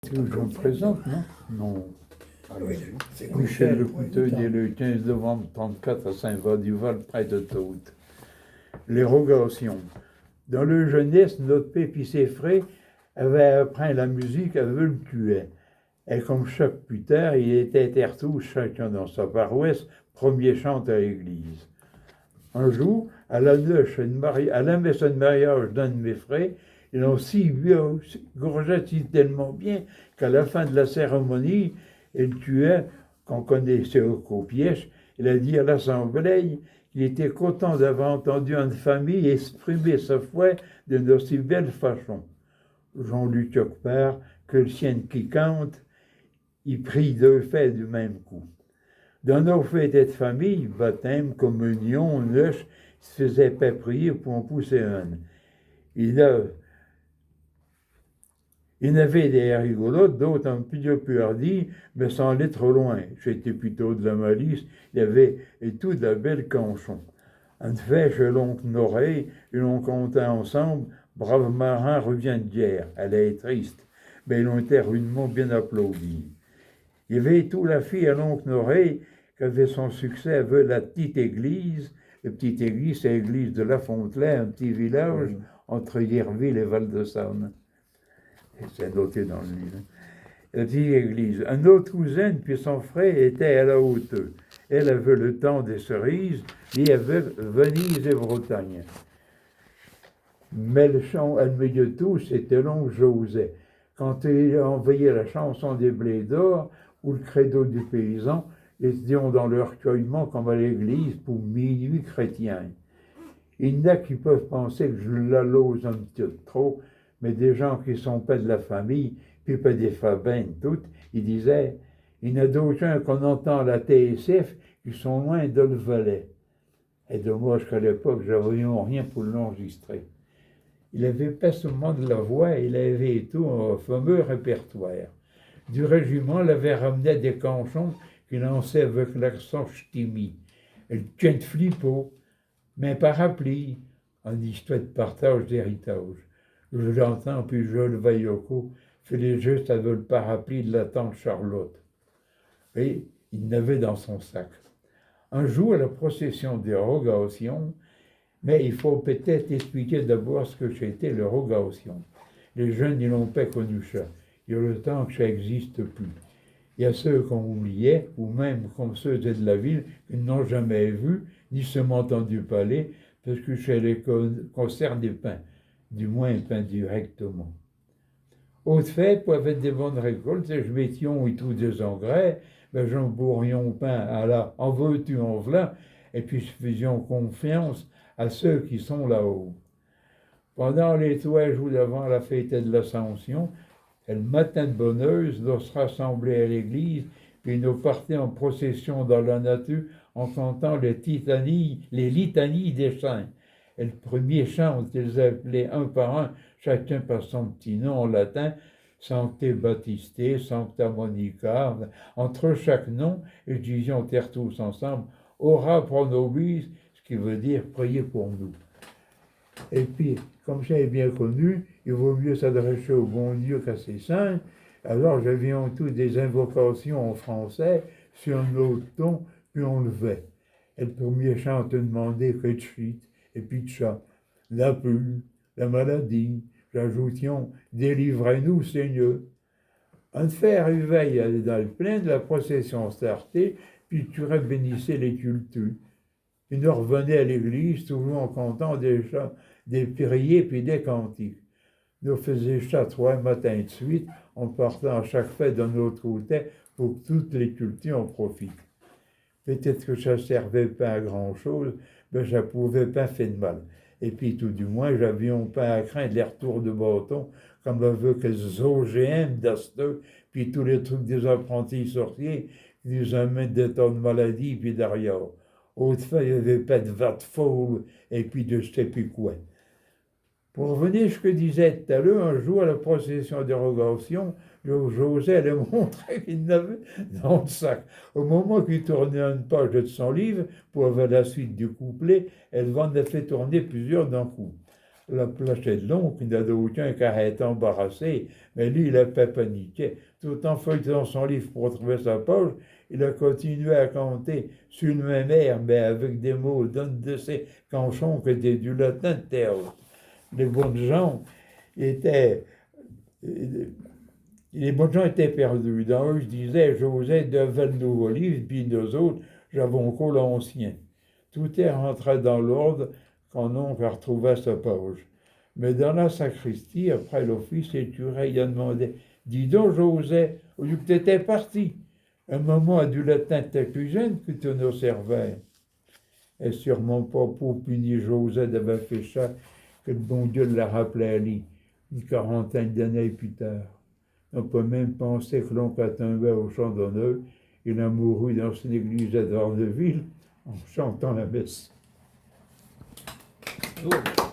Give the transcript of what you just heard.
Que je me présente, non? Non. Oui, c'est Michel Le oui, Couteux, né le 15 novembre 1934 à Saint-Van-du-Val, près de Taute. Les rogations. Dans le jeunesse, notre père et ses frères avaient appris la musique à Veultuet. Et comme chaque plus tard, il était tous, chacun dans sa paroisse, premier chante à l'église. Un jour, à la messe de mariage d'un de mes frères, ils ont si gorgeait tellement bien qu'à la fin de la cérémonie, il tuait, qu'on connaissait au piège, il a dit à l'assemblée qu'il était content d'avoir entendu une famille exprimer sa foi d'une aussi belle façon. Jean-Luc Ocpart, que le sien qui compte, il prit deux faits du même coup. Dans nos fêtes de famille, baptême, communion, noces, il se faisait pas prier pour en pousser un. Il y en avait des rigolotes, d'autres un peu plus hardis, mais sans aller trop loin. J'étais plutôt de la malice, il y avait et tout de la belle canchon. En fait, chez l'oncle Noreille, ils l'ont compté ensemble, brave marin revient de guerre. Elle est triste, mais ils ont été rudement bien applaudis. Il y avait tout la fille à l'oncle Noreille qui avait son succès avec la petite église. La petite église, c'est l'église de La Fontelay, un petit village entre Yerville et Val-de-Saône. C'est noté dans le livre. La petite église. Un autre cousin, puis son frère, était à la hauteur. Elle avait le temps des cerises, lui avait Venise et Bretagne. Mais le chant, elle me dit tout, c'était l'oncle José. Quand il a envoyé la chanson des blés d'or, ou le credo du paysan, ils étaient dans le recueillement comme à l'église pour minuit chrétien. Il y en a qui peuvent penser que je l'allose un petit peu trop, mais des gens qui ne sont pas de la famille, puis pas des fabins toutes, ils disaient, il y en a d'autres gens qu'on entend à la TSF qui sont loin de le Valais. Et dommage qu'à l'époque, j'avais rien pour l'enregistrer. Il avait pas seulement de la voix, il avait tout un fameux répertoire. Du régiment, il avait ramené des canchons qu'il lançait avec l'accent ch'timi. Le tient de flippo, mais parapluie, en histoire de partage d'héritage. Je l'entends, puis je le Yoko, fait les gestes avec le parapluie de la tante Charlotte. Et il n'avait dans son sac. Un jour, à la procession des rogations, mais il faut peut-être expliquer d'abord ce que c'était le rogation. Les jeunes, ils n'ont pas connu ça. Il y a le temps que ça n'existe plus. Il y a ceux qu'on oubliait, ou même comme ceux de la ville, qui n'ont jamais vu, ni seulement entendu parler, parce que chez les concerts des pains, du moins pain directement. Autre fait, pour avoir des bonnes récoltes, je mettions et tout des engrais, ben j'en bourrions pain à la en veux-tu, en v'là, et puis faisions confiance à ceux qui sont là-haut. Pendant les 3 jours d'avant la fête de l'Ascension, le matin de bonne heure, on se rassemblait à l'église, puis nous partions en procession dans la nature en chantant les litanies des saints. Et le premier chant, ils appelaient un par un, chacun par son petit nom en latin, Sancte Baptiste, Sancta Monica. Entre chaque nom, ils disaient, on terre tous ensemble, Ora pro nobis, ce qui veut dire priez pour nous. Et puis, comme ça est bien connu, il vaut mieux s'adresser au bon Dieu qu'à ses saints. Alors j'avais en tout des invocations en français sur un autre ton, puis on levait. Et le premier chant te demandait que de suite, et puis de ça, la pluie, la maladie, j'ajoutions, délivrez-nous Seigneur. Un fait arrivait dans le plein de la procession startée, puis tu bénissais les cultus. Ils nous revenaient à l'église, toujours en comptant des chants, des prières puis des cantiques. Nous faisions ça 3 matins de suite, en partant à chaque fête d'un autre côté pour que toutes les cultures en profitent. Peut-être que ça ne servait pas à grand-chose, mais ça ne pouvait pas faire de mal. Et puis tout du moins, j'avais pas à craindre les retours de bâton, comme avec les OGM d'Asteux, puis tous les trucs des apprentis sorciers qui nous amènent des tas de maladies puis derrière. Autrefois, il n'y avait pas de vatte folle et puis de je sais plus quoi. Pour revenir à ce que disait tout à l'heure, un jour à la procession des rogations, José lui montrer qu'il n'avait dans le sac. Au moment qu'il tournait une page de son livre, pour avoir la suite du couplet, elle en a fait tourner plusieurs d'un coup. la planchette de l'oncle, il y en a d'autres qui a été embarrassé, mais lui, il n'a pas paniqué. Tout en feuilletant son livre pour trouver sa poche, il a continué à compter sur le même air, mais avec des mots d'un de ces canchons qui étaient du latin de terre. Les bonnes gens étaient... Les bonnes gens étaient perdus. Dans eux, je disais, José devait le nouveau livre, puis nous autres, j'avais encore l'ancien. Tout est rentré dans l'ordre quand oncle a retrouvé sa page. Mais dans la sacristie, après l'office, les curés lui a demandé, dis donc, José, où tu étais parti? Un moment à du latin, t'es plus jeune que tu nous servais. Et sûrement pas pour punir José d'avoir fait ça, que le bon Dieu l'a rappelé à lui, une quarantaine d'années plus tard. On peut même penser que l'oncle a tombé au champ d'honneur. Il a mouru dans une église à Dorneville en chantant la messe. Oh.